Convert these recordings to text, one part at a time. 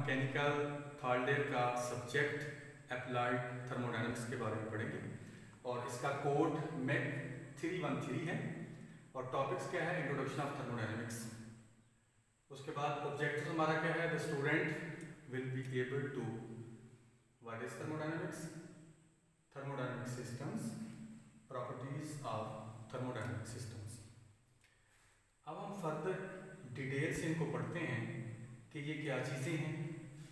Mechanical third year का subject applied thermodynamics के बारे में पढ़ेंगे और इसका कोड MEC 313 है और टॉपिक्स क्या है, इंट्रोडक्शन ऑफ थर्मोडायनामिक्स। उसके बाद ऑब्जेक्टिव हमारा क्या है, the student will be able to what is thermodynamics, thermodynamic systems, properties of thermodynamic systems. अब हम फर्दर डिटेल से इनको पढ़ते हैं कि ये क्या चीज़ें हैं,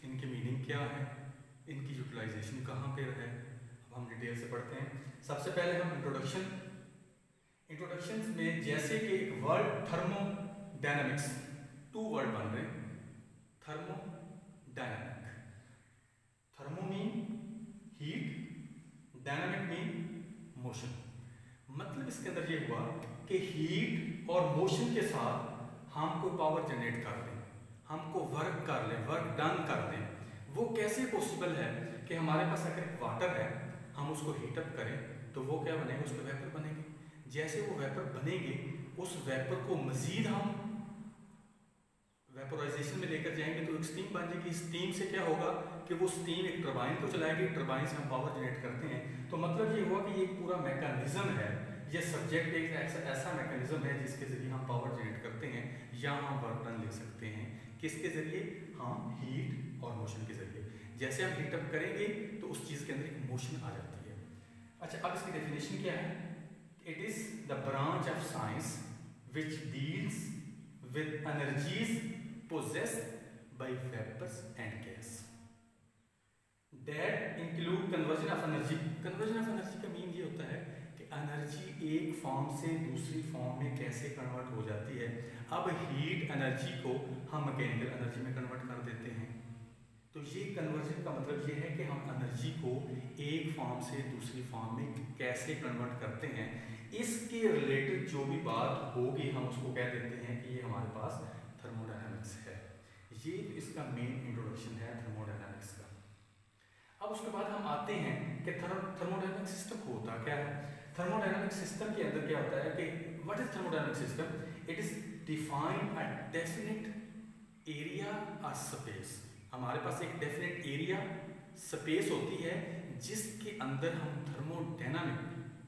इनकी मीनिंग क्या है, इनकी यूटिलाइजेशन कहाँ पे है। अब हम डिटेल से पढ़ते हैं। सबसे पहले हम इंट्रोडक्शन में जैसे कि वर्ड थर्मोडायनामिक्स, टू वर्ड बन रहे हैं, thermodynamic. Thermo mean heat, dynamic mean motion. मतलब इसके अंदर ये हुआ कि हीट और मोशन के साथ हम कोई पावर जनरेट कर लें, हमको वर्क कर लें, वर्क डन कर दें। वो कैसे पॉसिबल है कि हमारे पास अगर वाटर है, हम उसको हीटअप करें तो वो क्या बनेगा, उसके वेपर बनेंगे। जैसे वो वेपर बनेंगे, उस वेपर को मजीद हम वेपोराइजेशन में लेकर जाएंगे तो एक स्टीम बन जाएगी। स्टीम से क्या होगा कि वो स्टीम एक टरबाइन को चलाएगी, टरबाइन से हम पावर जनरेट करते हैं। तो मतलब ये हुआ कि ये पूरा मैकेनिज्म है, ये सब्जेक्ट एक ऐसा मैकेनिज्म है जिसके जरिए हम पावर जनरेट करते हैं या हम वर्क डन ले सकते हैं। किसके जरिए, हम हीट और मोशन के जरिए। जैसे हम हीटअप करेंगे तो उस चीज़ के अंदर एक मोशन आ जाती है। अच्छा, अब इसकी डेफिनेशन क्या है, it is the branch of science which deals with energies possessed by vapors and gas that include conversion of energy। conversion of energy का मीन ये होता है कि एनर्जी एक फॉर्म से दूसरी फॉर्म में कैसे कन्वर्ट हो जाती है। अब हीट एनर्जी को हम मैकेनिकल एनर्जी में कन्वर्ट कर देते हैं। तो ये कन्वर्जन का मतलब ये है कि हम एनर्जी को एक फॉर्म से दूसरी फॉर्म में कैसे कन्वर्ट करते हैं। इसके रिलेटेड जो भी बात होगी हम उसको कह देते हैं कि ये हमारे पास थर्मोडायनामिक्स है। ये इसका मेन इंट्रोडक्शन है थर्मोडायनामिक्स का। अब उसके बाद हम आते हैं कि थर्मोडायनामिक सिस्टम होता क्या है। थर्मोडायनामिक सिस्टम के अंदर क्या होता है कि what is thermodynamic system, it is define a definite area और स्पेस। हमारे पास एक डेफिनेट एरिया स्पेस होती है जिसके अंदर हम थर्मोडायनामिक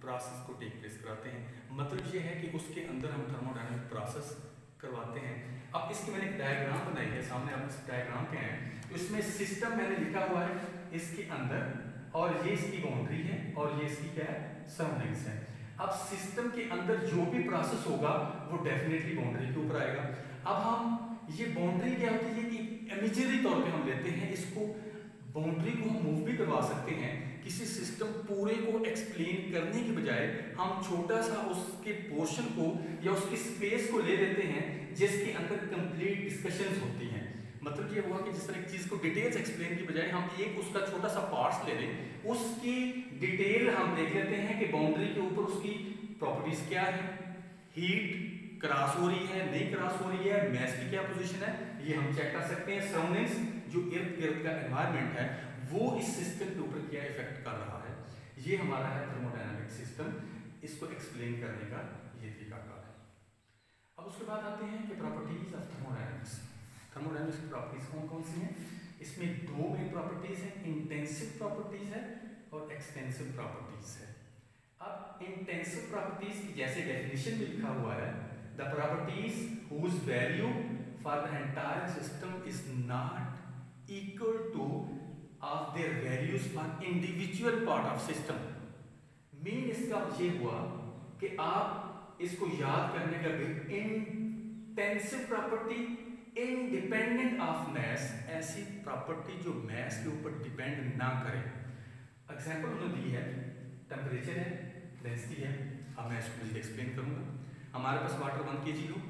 प्रोसेस को टेक प्लेस कराते हैं। मतलब ये है कि उसके अंदर हम थर्मोडायनामिक प्रोसेस करवाते हैं। अब इसकी मैंने एक डायग्राम बनाई है, सामने आप इस डायग्राम के हैं। तो इसमें सिस्टम मैंने लिखा हुआ है इसके अंदर, और ये इसकी बाउंड्री है और ये इसकी क्या है, सराउंडिंग्स है। अब सिस्टम के अंदर जो भी प्रोसेस होगा वो डेफिनेटली बाउंड्री के ऊपर आएगा। अब हम ये बाउंड्री क्या होती है कि इमेजरी तौर पे हम लेते हैं इसको, बाउंड्री को हम मूव भी करवा सकते हैं। किसी सिस्टम पूरे को एक्सप्लेन करने की बजाय हम छोटा सा उसके पोर्शन को या उसकी स्पेस को ले लेते हैं जिसके अंदर कंप्लीट डिस्कशंस होती हैं। मतलब ये हुआ कि जिस तरह एक चीज़ को डिटेल्स एक्सप्लेन की बजाय हम एक उसका छोटा सा पार्ट्स ले लें, उसकी डिटेल हम देख लेते हैं कि बाउंड्री के ऊपर उसकी प्रॉपर्टीज क्या है, हीट क्रॉस हो रही है, नहीं क्रॉस हो रही है, मैस की क्या पोजीशन है, ये हम चेक कर सकते हैं। सराउंडिंग्स, जो इर्द गिर्द का एनवायरनमेंट है, वो इस सिस्टम के ऊपर क्या इफेक्ट कर रहा है। ये हमारा है थर्मोडायनामिक सिस्टम, इसको एक्सप्लेन करने का ये तरीकाकार है। अब उसके बाद आते हैं कि प्रॉपर्टीज ऑफ थर्मोडायनामिक्स। थर्मोडायनामिक्स की प्रॉपर्टीज कौन कौन सी हैं। इसमें दो मेन प्रॉपर्टीज हैं, इंटेंसिव प्रॉपर्टीज है और एक्सटेंसिव प्रॉपर्टीज है। अब इंटेंसिव प्रॉपर्टीज की जैसे डेफिनेशन में लिखा हुआ है, the properties whose value for the entire system is not equal to of their values for individual part of system। Mean इसका ये हुआ कि आप इसको याद करने का भी, intensive property independent of mass, ऐसी प्रॉपर्टी जो मैस के ऊपर डिपेंड ना करे। एग्जांपल उन्होंने दी है, टेम्परेचर है, डेंसिटी है। अब मैं इसको एक्सप्लेन करूंगा। हमारे पास वाटर 1 kg हो,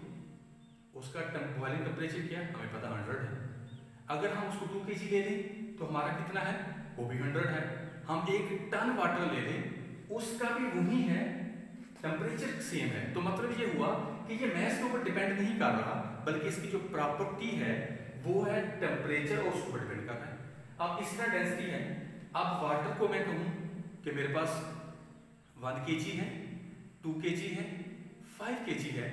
उसका बॉइलिंग टेम्परेचर क्या है हमें पता 100 है। अगर हम उसको 2 kg ले लें तो हमारा कितना है, वो भी 100 है। हम 1 टन वाटर ले लें, उसका भी वही है, टेम्परेचर सेम है। तो मतलब ये हुआ कि ये मैस के ऊपर डिपेंड नहीं कर रहा, बल्कि इसकी जो प्रॉपर्टी है वो है टेम्परेचर और उसके ऊपर डिपेंड कर रहा है। अब इस तरह डेंसिटी है। अब वाटर को मैं कहूँ कि मेरे पास 1 kg है, 2 kg है, 5 kg है,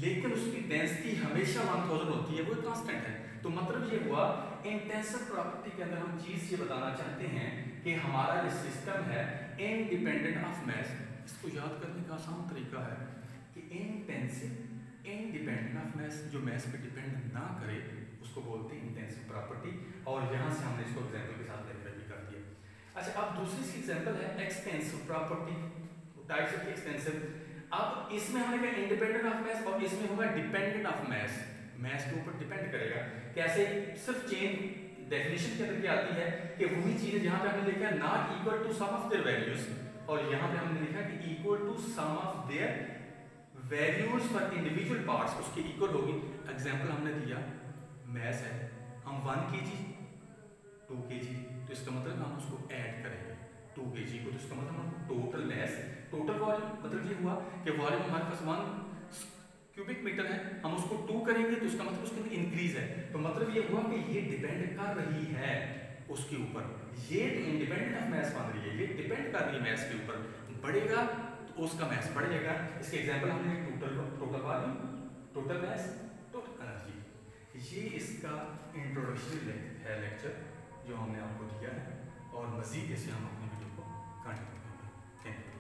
लेकिन उसकी डेंसिटी हमेशा 1000 होती है, वो कांस्टेंट है। तो मतलब ये हुआ इंटेंसिव प्रॉपर्टी के अंदर हम चीज ये बताना चाहते हैं कि हमारा ये सिस्टम है इंडिपेंडेंट ऑफ मैस। इसको याद करने का आसान तरीका है कि इंटेंसिव इंडिपेंडेंट ऑफ मैस, जो मैस पे डिपेंड ना करे उसको बोलते हैं इंटेंसिव प्रॉपर्टी। और यहाँ से हमने इसको एग्जाम्पल के साथ लेकर भी कर दिया। अच्छा, अब दूसरी सी एग्जाम्पल है extensive property, types of extensive. अब इसमें हमने कहा इंडिपेंडेंट ऑफ मैस और इसमें होगा डिपेंडेंट ऑफ मैस। मैस के ऊपर डिपेंड करेगा कैसे, सिर्फ चेन डेफिनेशन के अंदर क्या आती है कि वही चीज जहां पे हमने लिखा not equal to sum of their values, और यहां पे हमने लिखा कि equal to sum of their values for individual parts, उसके इक्वल होगी। एग्जांपल हमने दिया मैस है, हम 1 kg 2 kg, तो इसका मतलब हम उसको ऐड करेंगे 2 kg को, तो इसका मतलब हम टोटल मैस, टोटल वॉल्यूम, मतलब ये हुआ कि वॉल्यूम हमारे पास 1 क्यूबिक मीटर है, हम उसको 2 करेंगे तो इसका मतलब उसके अंदर इंक्रीज है। तो मतलब ये हुआ कि ये डिपेंड कर रही है उसके ऊपर, ये तो इंडिपेंडेंट ऑफ मैस बन रही है, ये डिपेंड कर रही है मैस के ऊपर। बढ़ेगा तो उसका मैस बढ़ेगा। इसके एग्जांपल हमने total volume, total mess, total energy. ये इसका इंट्रोडक्शन है लेक्चर जो हमने आपको दिया है, और मजीद इसे हम अपनी वीडियो को कंटिन्यू करेंगे। Thank you.